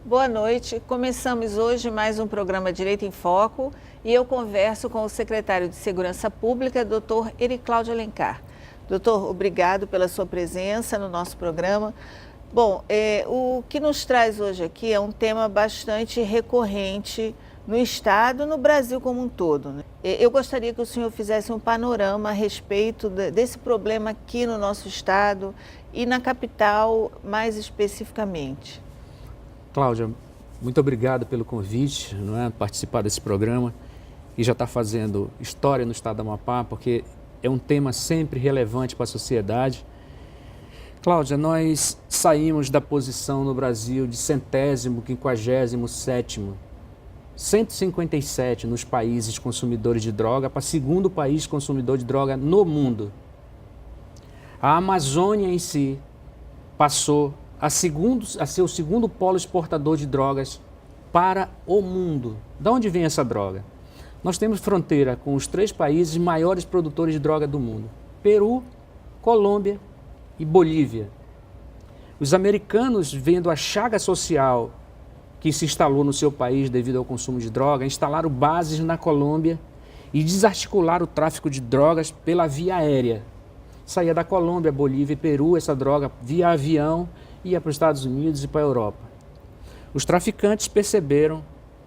Boa noite. Começamos hoje mais um programa Direito em Foco e eu converso com o secretário de Segurança Pública, Dr. Ericláudio Alencar. Doutor, obrigado pela sua presença no nosso programa. Bom, o que nos traz hoje aqui é um tema bastante recorrente no Estado e no Brasil como um todo, né? Eu gostaria que o senhor fizesse um panorama a respeito desse problema aqui no nosso Estado e na capital mais especificamente. Cláudia, muito obrigado pelo convite, não é, participar desse programa, que já está fazendo história no estado do Amapá, porque é um tema sempre relevante para a sociedade. Cláudia, nós saímos da posição no Brasil de 157º, 157 nos países consumidores de droga, para segundo país consumidor de droga no mundo. A Amazônia em si passou a ser o segundo polo exportador de drogas para o mundo. De onde vem essa droga? Nós temos fronteira com os 3 países maiores produtores de droga do mundo: Peru, Colômbia e Bolívia. Os americanos, vendo a chaga social que se instalou no seu país devido ao consumo de droga, instalaram bases na Colômbia e desarticularam o tráfico de drogas pela via aérea. Saía da Colômbia, Bolívia e Peru essa droga via avião, ia para os Estados Unidos e para a Europa. Os traficantes perceberam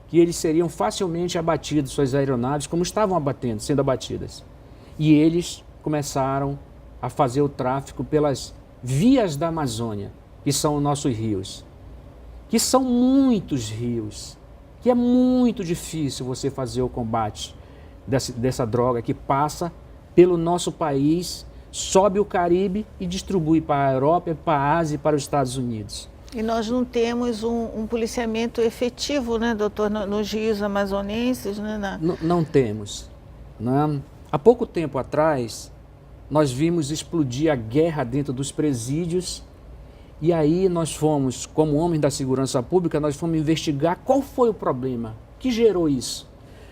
que eles seriam facilmente abatidos, suas aeronaves, como estavam sendo abatidas. E eles começaram a fazer o tráfico pelas vias da Amazônia, que são os nossos rios. Que são muitos rios, que é muito difícil você fazer o combate dessa droga que passa pelo nosso país, sobe o Caribe e distribui para a Europa, para a Ásia e para os Estados Unidos. E nós não temos um policiamento efetivo, né, doutor, nos rios amazonenses? Né, não temos. Né? Há pouco tempo atrás, nós vimos explodir a guerra dentro dos presídios e aí nós fomos, como homens da segurança pública, nós fomos investigar qual foi o problema que gerou isso.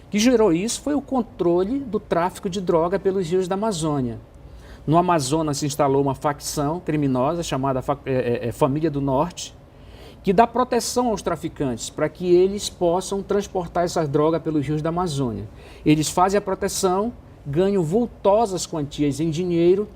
O que gerou isso foi o controle do tráfico de droga pelos rios da Amazônia. No Amazonas se instalou uma facção criminosa chamada Família do Norte, que dá proteção aos traficantes para que eles possam transportar essas drogas pelos rios da Amazônia. Eles fazem a proteção, ganham vultosas quantias em dinheiro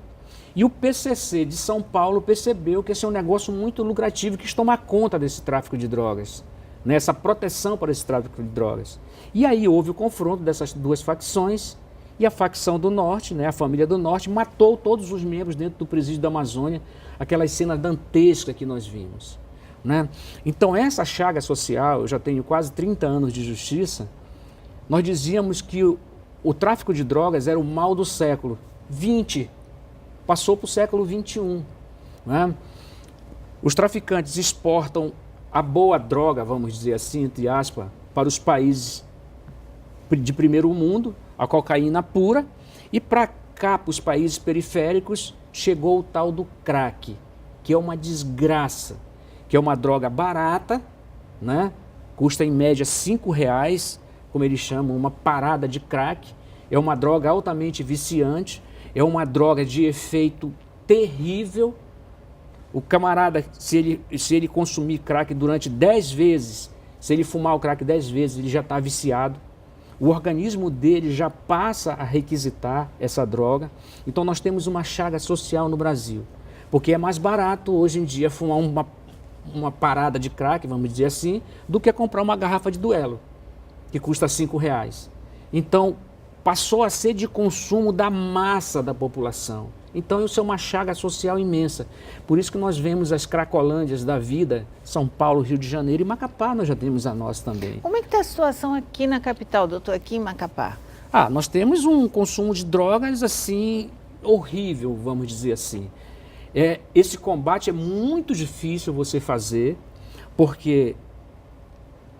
e o PCC de São Paulo percebeu que esse é um negócio muito lucrativo, que quis tomar conta desse tráfico de drogas, nessa proteção para esse tráfico de drogas. E aí houve o confronto dessas 2 facções. E a facção do Norte, né, a Família do Norte, matou todos os membros dentro do presídio da Amazônia, aquelas cenas dantescas que nós vimos. Né? Então essa chaga social, eu já tenho quase 30 anos de justiça, nós dizíamos que o tráfico de drogas era o mal do século XX, passou para o século XXI. Né? Os traficantes exportam a boa droga, vamos dizer assim, entre aspas, para os países de primeiro mundo, a cocaína pura, e para cá, para os países periféricos, chegou o tal do crack, que é uma desgraça, que é uma droga barata, né? Custa em média R$5, como eles chamam, uma parada de crack, é uma droga altamente viciante, é uma droga de efeito terrível. O camarada, se ele consumir crack durante 10 vezes, se ele fumar o crack 10 vezes, ele já está viciado. O organismo dele já passa a requisitar essa droga. Então nós temos uma chaga social no Brasil, porque é mais barato hoje em dia fumar uma parada de crack, vamos dizer assim, do que comprar uma garrafa de Duelo, que custa R$5. Então passou a ser de consumo da massa da população. Então isso é uma chaga social imensa. Por isso que nós vemos as cracolândias da vida, São Paulo, Rio de Janeiro e Macapá, nós já temos a nossa também. Como é que está a situação aqui na capital, doutor, aqui em Macapá? Nós temos um consumo de drogas assim, horrível, vamos dizer assim. Esse combate é muito difícil você fazer, porque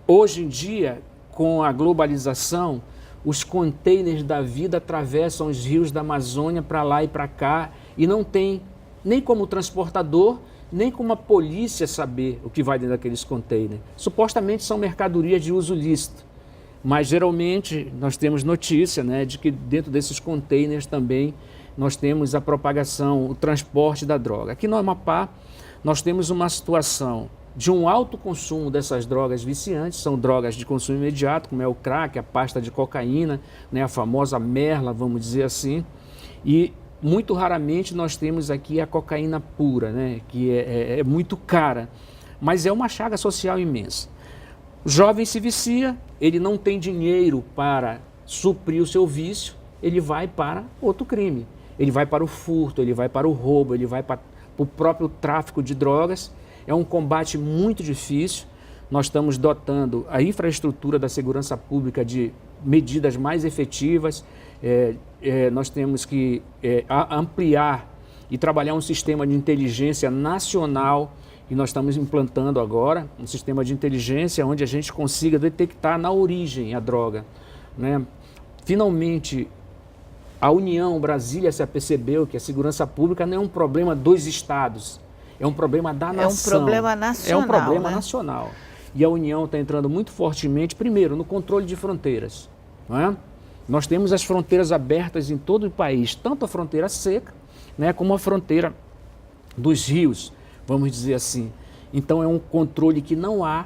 hoje em dia, com a globalização, os containers da vida atravessam os rios da Amazônia para lá e para cá e não tem nem como transportador, nem como a polícia saber o que vai dentro daqueles containers. Supostamente são mercadorias de uso lícito, mas geralmente nós temos notícia, né, de que dentro desses containers também nós temos a propagação, o transporte da droga. Aqui no Amapá nós temos uma situação de um alto consumo dessas drogas viciantes, são drogas de consumo imediato, como é o crack, a pasta de cocaína, né, a famosa merla, vamos dizer assim, e muito raramente nós temos aqui a cocaína pura, né, que é muito cara, mas é uma chaga social imensa. O jovem se vicia, ele não tem dinheiro para suprir o seu vício, ele vai para outro crime, ele vai para o furto, ele vai para o roubo, ele vai para o próprio tráfico de drogas. É um combate muito difícil. Nós estamos dotando a infraestrutura da segurança pública de medidas mais efetivas. Nós temos que ampliar e trabalhar um sistema de inteligência nacional, e nós estamos implantando agora um sistema de inteligência onde a gente consiga detectar na origem a droga, né? Finalmente, a União, Brasília se apercebeu que a segurança pública não é um problema dos estados, é um problema da nação. É um problema nacional. É um problema, né? nacional. E a União está entrando muito fortemente, primeiro, no controle de fronteiras. Não é? Nós temos as fronteiras abertas em todo o país, tanto a fronteira seca, né, como a fronteira dos rios, vamos dizer assim. Então é um controle que não há.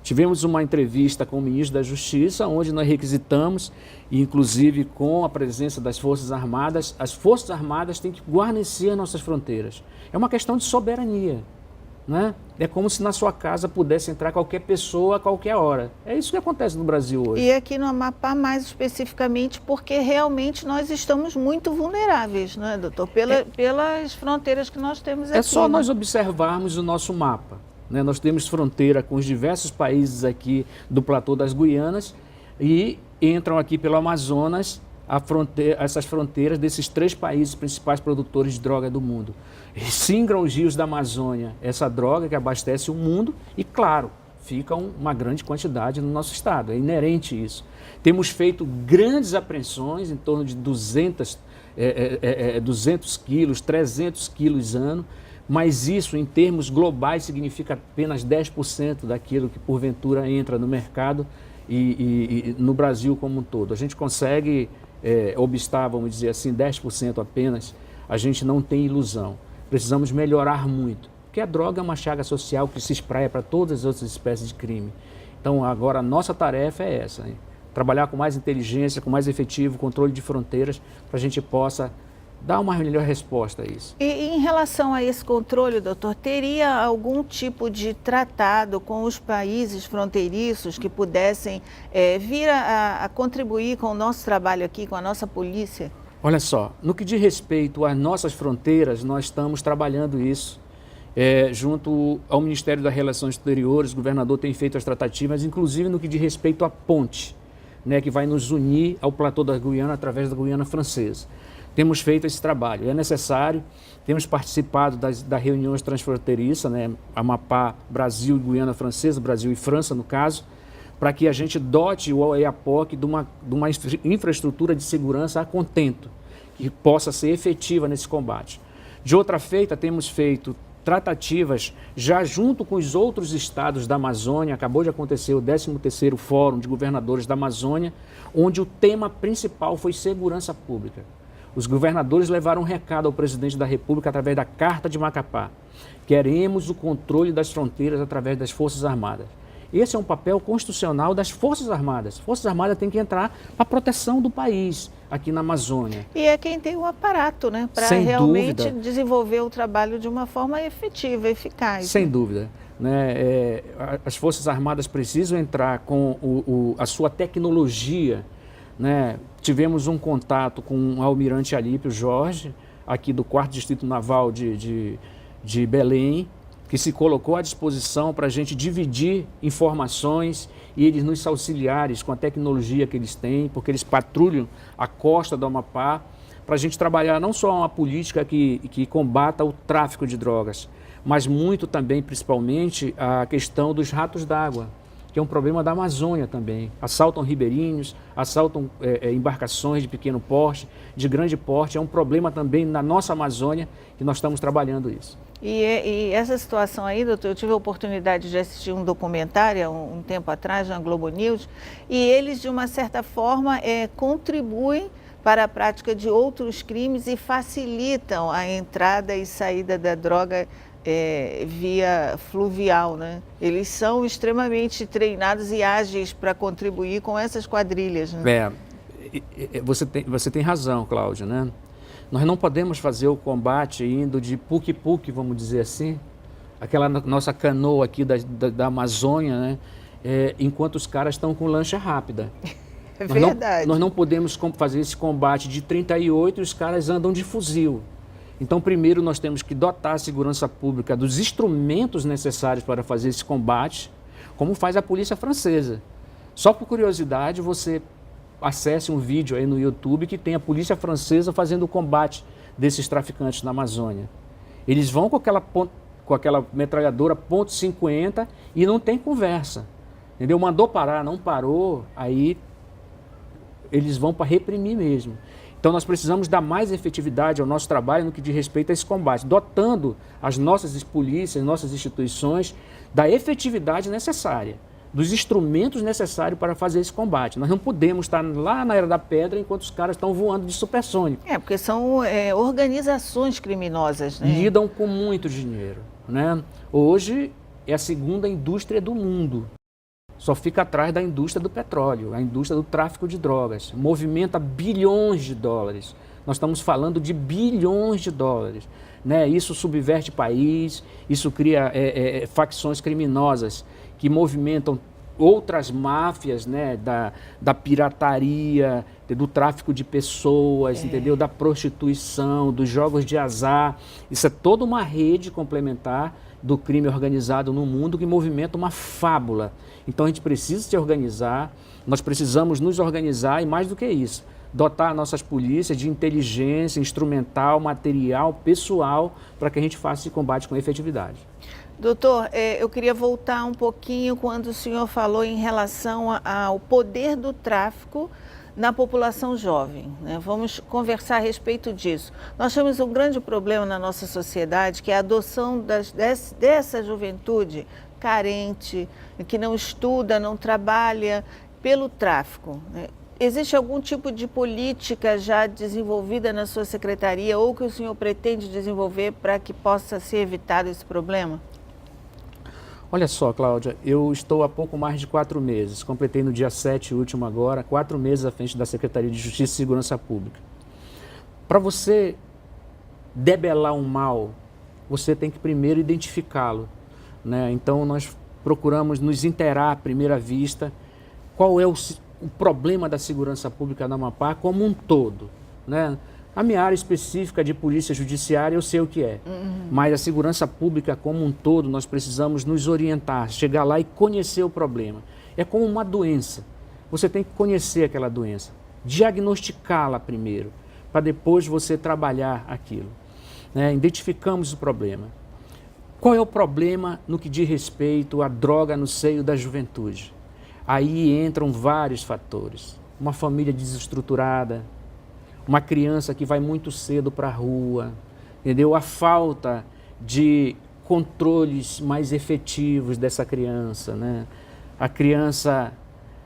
Tivemos uma entrevista com o ministro da Justiça, onde nós requisitamos, inclusive com a presença das Forças Armadas, as Forças Armadas têm que guarnecer nossas fronteiras. É uma questão de soberania, né? É como se na sua casa pudesse entrar qualquer pessoa a qualquer hora. É isso que acontece no Brasil hoje. E aqui no Amapá, mais especificamente, porque realmente nós estamos muito vulneráveis, não é, doutor? Pelas fronteiras que nós temos aqui. É só né? nós observarmos o nosso mapa. Nós temos fronteira com os diversos países aqui do platô das Guianas e entram aqui pelo Amazonas essas fronteiras desses 3 países principais produtores de droga do mundo. E singram os rios da Amazônia essa droga que abastece o mundo e, claro, fica uma grande quantidade no nosso estado, é inerente isso. Temos feito grandes apreensões, em torno de 200 quilos, 300 quilos ano, mas isso, em termos globais, significa apenas 10% daquilo que, porventura, entra no mercado e no Brasil como um todo. A gente consegue obstar, vamos dizer assim, 10% apenas, a gente não tem ilusão. Precisamos melhorar muito, porque a droga é uma chaga social que se espraia para todas as outras espécies de crime. Então, agora, a nossa tarefa é essa, hein? Trabalhar com mais inteligência, com mais efetivo controle de fronteiras, para a gente possa dar uma melhor resposta a isso. E em relação a esse controle, doutor, teria algum tipo de tratado com os países fronteiriços que pudessem vir a contribuir com o nosso trabalho aqui, com a nossa polícia? Olha só, no que diz respeito às nossas fronteiras, nós estamos trabalhando isso. Junto ao Ministério das Relações Exteriores, o governador tem feito as tratativas, inclusive no que diz respeito à ponte, né, que vai nos unir ao platô da Guiana através da Guiana Francesa. Temos feito esse trabalho, é necessário, temos participado das reuniões transfronteiriças, né, Amapá, Brasil e Guiana Francesa, Brasil e França no caso, para que a gente dote o OEAPOC de uma infraestrutura de segurança a contento, que possa ser efetiva nesse combate. De outra feita, temos feito tratativas já junto com os outros estados da Amazônia. Acabou de acontecer o 13º Fórum de Governadores da Amazônia, onde o tema principal foi segurança pública. Os governadores levaram um recado ao presidente da República através da Carta de Macapá. Queremos o controle das fronteiras através das Forças Armadas. Esse é um papel constitucional das Forças Armadas. As Forças Armadas têm que entrar para a proteção do país aqui na Amazônia. E é quem tem o aparato, né, para realmente desenvolver o trabalho de uma forma efetiva, eficaz. Sem dúvida. Né? As Forças Armadas precisam entrar com a sua tecnologia. Né? Tivemos um contato com o almirante Alípio Jorge, aqui do 4º Distrito Naval de Belém, que se colocou à disposição para a gente dividir informações e eles nos auxiliares com a tecnologia que eles têm, porque eles patrulham a costa do Amapá, para a gente trabalhar não só uma política que combata o tráfico de drogas, mas muito também, principalmente, a questão dos ratos d'água, que é um problema da Amazônia também. Assaltam ribeirinhos, assaltam embarcações de pequeno porte, de grande porte. É um problema também na nossa Amazônia que nós estamos trabalhando isso. E essa situação aí, doutor, eu tive a oportunidade de assistir um documentário um tempo atrás na Globo News, e eles, de uma certa forma, contribuem para a prática de outros crimes e facilitam a entrada e saída da droga via fluvial, né? Eles são extremamente treinados e ágeis para contribuir com essas quadrilhas, né? Você tem razão, Cláudia, né? Nós não podemos fazer o combate indo de puque-puque, vamos dizer assim, aquela nossa canoa aqui da Amazônia, né? Enquanto os caras estão com lancha rápida. É verdade. Nós não podemos fazer esse combate de 38 e os caras andam de fuzil. Então, primeiro, nós temos que dotar a segurança pública dos instrumentos necessários para fazer esse combate, como faz a polícia francesa. Só por curiosidade, você acesse um vídeo aí no YouTube que tem a polícia francesa fazendo o combate desses traficantes na Amazônia. Eles vão com aquela metralhadora .50 e não tem conversa. Entendeu? Mandou parar, não parou, aí eles vão para reprimir mesmo. Então nós precisamos dar mais efetividade ao nosso trabalho no que diz respeito a esse combate, dotando as nossas polícias, nossas instituições da efetividade necessária, dos instrumentos necessários para fazer esse combate. Nós não podemos estar lá na Era da Pedra enquanto os caras estão voando de supersônico. Porque são organizações criminosas, né? Lidam com muito dinheiro, né? Hoje é a segunda indústria do mundo. Só fica atrás da indústria do petróleo, a indústria do tráfico de drogas. Movimenta bilhões de dólares. Nós estamos falando de bilhões de dólares. Né? Isso subverte país, isso cria facções criminosas que movimentam outras máfias, né? da pirataria, do tráfico de pessoas, entendeu? Da prostituição, dos jogos de azar. Isso é toda uma rede complementar do crime organizado no mundo que movimenta uma fábula. Então a gente precisa se organizar, nós precisamos nos organizar e mais do que isso, dotar nossas polícias de inteligência instrumental, material, pessoal, para que a gente faça esse combate com efetividade. Doutor, eu queria voltar um pouquinho quando o senhor falou em relação ao poder do tráfico na população jovem, né? Vamos conversar a respeito disso. Nós temos um grande problema na nossa sociedade, que é a adoção dessa juventude carente, que não estuda, não trabalha, pelo tráfico, né? Existe algum tipo de política já desenvolvida na sua secretaria ou que o senhor pretende desenvolver para que possa ser evitado esse problema? Olha só, Cláudia, eu estou há pouco mais de 4 meses, completei no dia 7 último agora, 4 meses à frente da Secretaria de Justiça e Segurança Pública. Para você debelar um mal, você tem que primeiro identificá-lo, né? Então nós procuramos nos inteirar à primeira vista qual é o problema da segurança pública na Amapá como um todo, né? A minha área específica de polícia judiciária eu sei o que é, mas a segurança pública como um todo nós precisamos nos orientar, chegar lá e conhecer o problema. É como uma doença, você tem que conhecer aquela doença, diagnosticá-la primeiro, para depois você trabalhar aquilo, né? Identificamos o problema. Qual é o problema no que diz respeito à droga no seio da juventude? Aí entram vários fatores. Uma família desestruturada, uma criança que vai muito cedo para a rua, entendeu? A falta de controles mais efetivos dessa criança, né? A criança,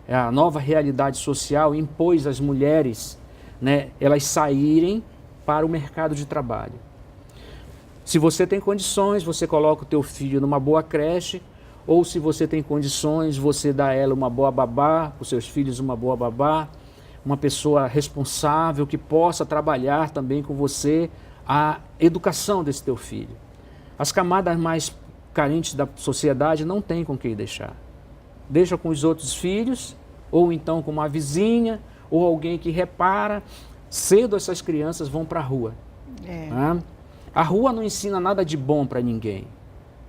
a nova realidade social impôs às mulheres, né, elas saírem para o mercado de trabalho. Se você tem condições, você coloca o teu filho numa boa creche, ou se você tem condições, você dá a ela uma boa babá, os seus filhos uma boa babá, uma pessoa responsável que possa trabalhar também com você a educação desse teu filho. As camadas mais carentes da sociedade não têm com quem deixar. Deixa com os outros filhos, ou então com uma vizinha, ou alguém que repara. Cedo essas crianças vão para a rua. Né? A rua não ensina nada de bom para ninguém.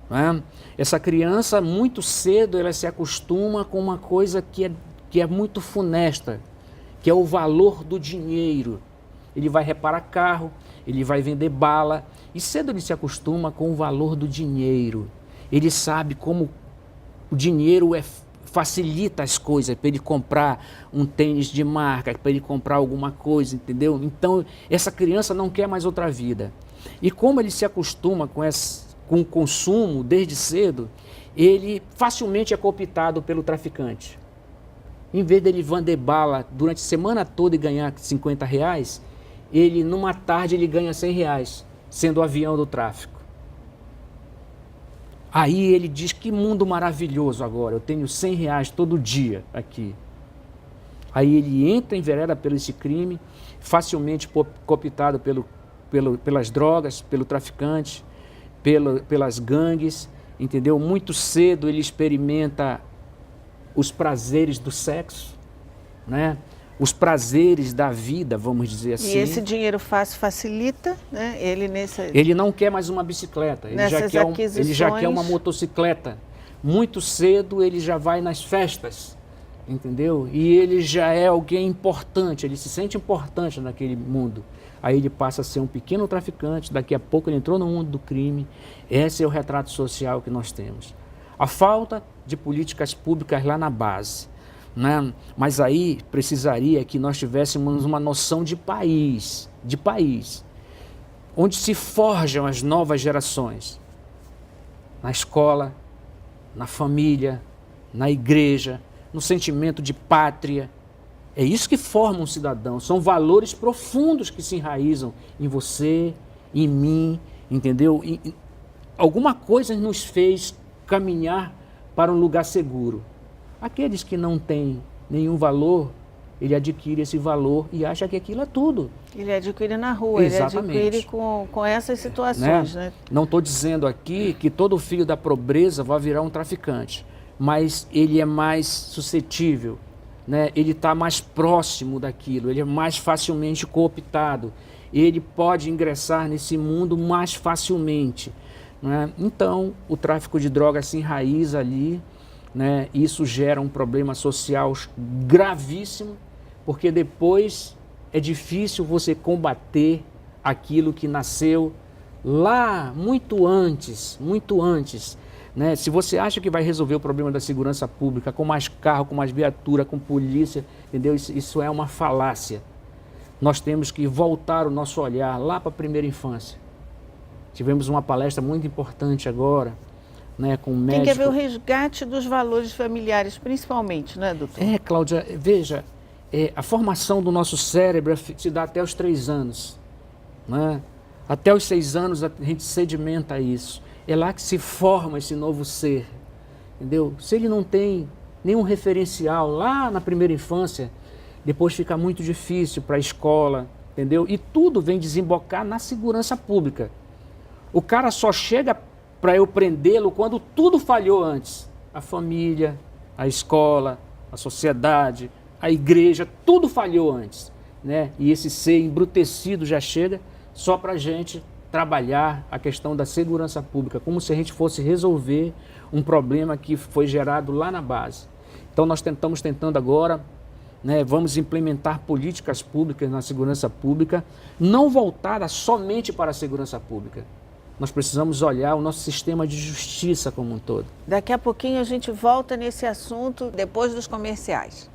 Né? Essa criança, muito cedo, ela se acostuma com uma coisa que é muito funesta, que é o valor do dinheiro. Ele vai reparar carro, ele vai vender bala, e cedo ele se acostuma com o valor do dinheiro. Ele sabe como o dinheiro facilita as coisas, para ele comprar um tênis de marca, para ele comprar alguma coisa, entendeu? Então, essa criança não quer mais outra vida. E como ele se acostuma com o consumo desde cedo, ele facilmente é cooptado pelo traficante. Em vez dele vender bala durante a semana toda e ganhar R$50, ele numa tarde ele ganha R$100, sendo o avião do tráfico. Aí ele diz, que mundo maravilhoso agora, eu tenho R$100 todo dia aqui. Aí ele entra em vereda pelo esse crime, facilmente cooptado pelas drogas, pelo traficante, pelas gangues, entendeu? Muito cedo ele experimenta os prazeres do sexo, né? Os prazeres da vida, vamos dizer assim. E esse dinheiro fácil facilita, né? Ele não quer mais uma bicicleta, ele já quer uma motocicleta. Muito cedo ele já vai nas festas, entendeu? E ele já é alguém importante, ele se sente importante naquele mundo. Aí ele passa a ser um pequeno traficante, daqui a pouco ele entrou no mundo do crime. Esse é o retrato social que nós temos. A falta de políticas públicas lá na base. Né? Mas aí precisaria que nós tivéssemos uma noção de país, onde se forjam as novas gerações, na escola, na família, na igreja, no sentimento de pátria. É isso que forma um cidadão, são valores profundos que se enraizam em você, em mim, entendeu? Alguma coisa nos fez caminhar para um lugar seguro. Aqueles que não têm nenhum valor, ele adquire esse valor e acha que aquilo é tudo. Ele adquire na rua, exatamente. Ele adquire com essas situações. Né? Não estou dizendo aqui que todo filho da pobreza vai virar um traficante, mas ele é mais suscetível, né? Ele está mais próximo daquilo, ele é mais facilmente cooptado, ele pode ingressar nesse mundo mais facilmente. Né? Então, o tráfico de drogas se enraiza ali, né? Isso gera um problema social gravíssimo, porque depois é difícil você combater aquilo que nasceu lá muito antes, né? Se você acha que vai resolver o problema da segurança pública com mais carro, com mais viatura, com polícia, entendeu? Isso é uma falácia. Nós temos que voltar o nosso olhar lá para a primeira infância. Tivemos uma palestra muito importante agora, né, com médico. Tem que haver o resgate dos valores familiares, principalmente, né, doutor? Cláudia, veja, a formação do nosso cérebro se dá até os 3 anos. Né? Até os 6 anos a gente sedimenta isso. É lá que se forma esse novo ser, entendeu? Se ele não tem nenhum referencial lá na primeira infância, depois fica muito difícil para a escola, entendeu? E tudo vem desembocar na segurança pública. O cara só chega para eu prendê-lo quando tudo falhou antes. A família, a escola, a sociedade, a igreja, tudo falhou antes. Né? E esse ser embrutecido já chega só para a gente trabalhar a questão da segurança pública, como se a gente fosse resolver um problema que foi gerado lá na base. Então nós estamos tentando agora, né, vamos implementar políticas públicas na segurança pública, não voltadas somente para a segurança pública. Nós precisamos olhar o nosso sistema de justiça como um todo. Daqui a pouquinho a gente volta nesse assunto depois dos comerciais.